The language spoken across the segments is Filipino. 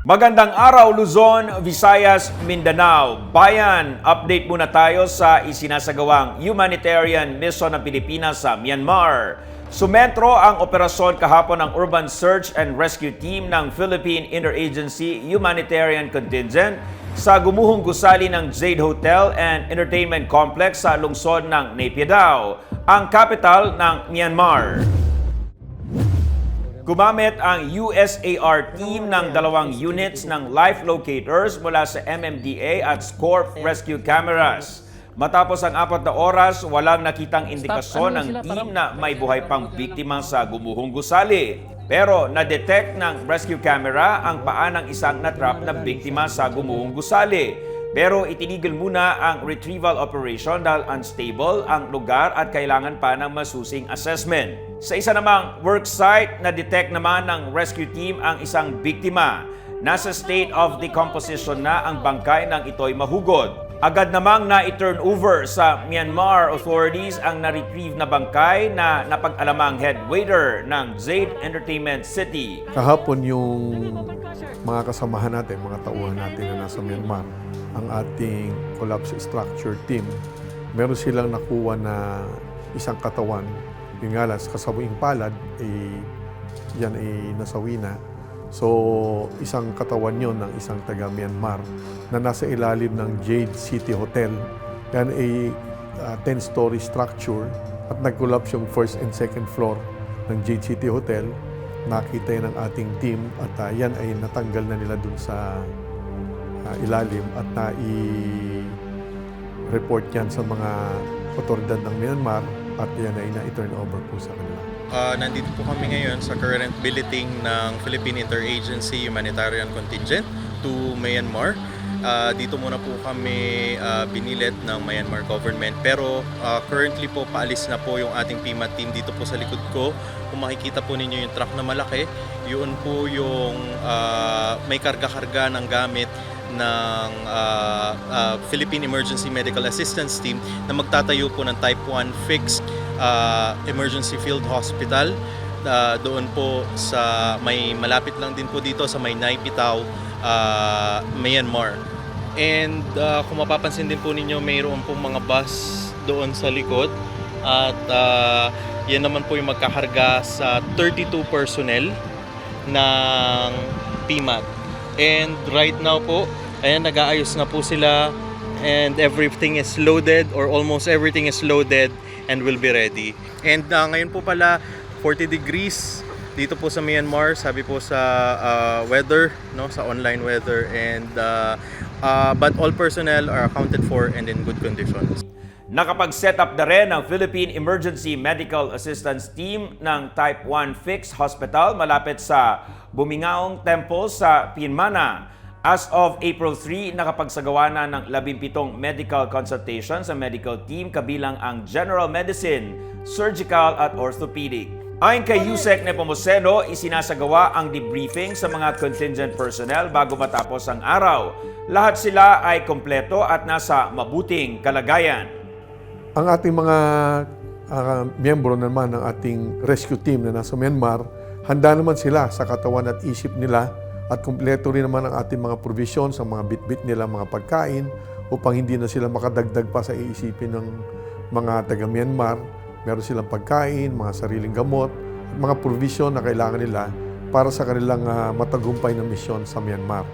Magandang araw Luzon, Visayas, Mindanao. Bayan, update muna tayo sa isinasagawang humanitarian mission ng Pilipinas sa Myanmar. Sumentro ang operasyon kahapon ng Urban Search and Rescue Team ng Philippine Interagency Humanitarian Contingent sa gumuhong gusali ng Jade Hotel and Entertainment Complex sa lungsod ng Naypyidaw, ang capital ng Myanmar. Gumamit ang USAR team ng 2 units ng life locators mula sa MMDA at SCORP rescue cameras. Matapos ang 4 na oras, walang nakitang indikasyon ng team na may buhay pang biktima sa gumuhong gusali. Pero na-detect ng rescue camera ang paa ng isang natrap na biktima sa gumuhong gusali. Pero itinigil muna ang retrieval operation dahil unstable ang lugar at kailangan pa ng masusing assessment. Sa isa namang worksite, na-detect naman ng rescue team ang isang biktima. Nasa state of decomposition na ang bangkay ng ito'y mahugod. Agad namang na-turn over sa Myanmar authorities ang na-retrieve na bangkay na napag-alamang head waiter ng Jade Entertainment City. Kahapon yung mga kasamahan natin, mga tauhan natin na nasa Myanmar, ang ating collapse structure team, meron silang nakuha na isang katawan. Yung nga lang, kasabing palad, yan ay nasawi na. So, isang katawan yon ng isang taga Myanmar na nasa ilalim ng Jade City Hotel. Yan ay 10-story structure at nag-collapse yung first and second floor ng Jade City Hotel. Nakita yan ng ating team at yan ay natanggal na nila dun sa ilalim at na-report yan sa mga otoridad ng Myanmar at yan ay na-turn over po sa kanila. Nandito po kami ngayon sa current billeting ng Philippine Interagency Humanitarian Contingent to Myanmar. Dito muna po kami binilit ng Myanmar government pero currently po paalis na po yung ating PIMA team dito po sa likod ko. Kung makikita po ninyo yung truck na malaki, yun po yung may karga-karga ng gamit ng Philippine Emergency Medical Assistance Team na magtatayo po ng Type 1 fixed emergency field hospital doon po sa may malapit lang din po dito sa may Naypyidaw, Myanmar. And kung mapapansin din po ninyo, mayroon pong mga bus doon sa likod at yan naman po yung magkakarga sa 32 personnel ng PMAT. And right now po, ayan, nag-aayos na po sila and everything is loaded or almost everything is loaded and will be ready. And ngayon po pala 40 degrees dito po sa Myanmar, sabi po sa weather, no, sa online weather, and but all personnel are accounted for and in good conditions. Nakapag-set up na rin ang Philippine Emergency Medical Assistance Team ng Type 1 Fixed Hospital malapit sa Bumingaong Temple sa Pinmana. As of April 3, nakapagsagawa na ng 17 medical consultations sa medical team kabilang ang general medicine, surgical at orthopedic. Ayon kay Yusek Nepomuceno, isinasagawa ang debriefing sa mga contingent personnel bago matapos ang araw. Lahat sila ay kompleto at nasa mabuting kalagayan. Ang ating mga miyembro naman ng ating rescue team na nasa Myanmar, handa naman sila sa katawan at isip nila at kumpleto rin naman ang ating mga provision sa mga bit-bit nila, mga pagkain upang hindi na sila makadagdag pa sa iisipin ng mga taga Myanmar. Meron silang pagkain, mga sariling gamot, at mga provision na kailangan nila para sa kanilang matagumpay na misyon sa Myanmar.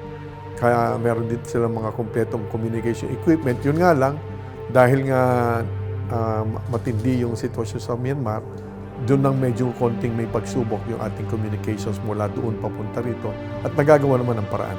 Kaya meron din silang mga kumpletong communication equipment. Yun nga lang, dahil nga matindi yung sitwasyon sa Myanmar, doon nang medyo konting may pagsubok yung ating communications mula doon papunta rito at nagagawa naman ng paraan.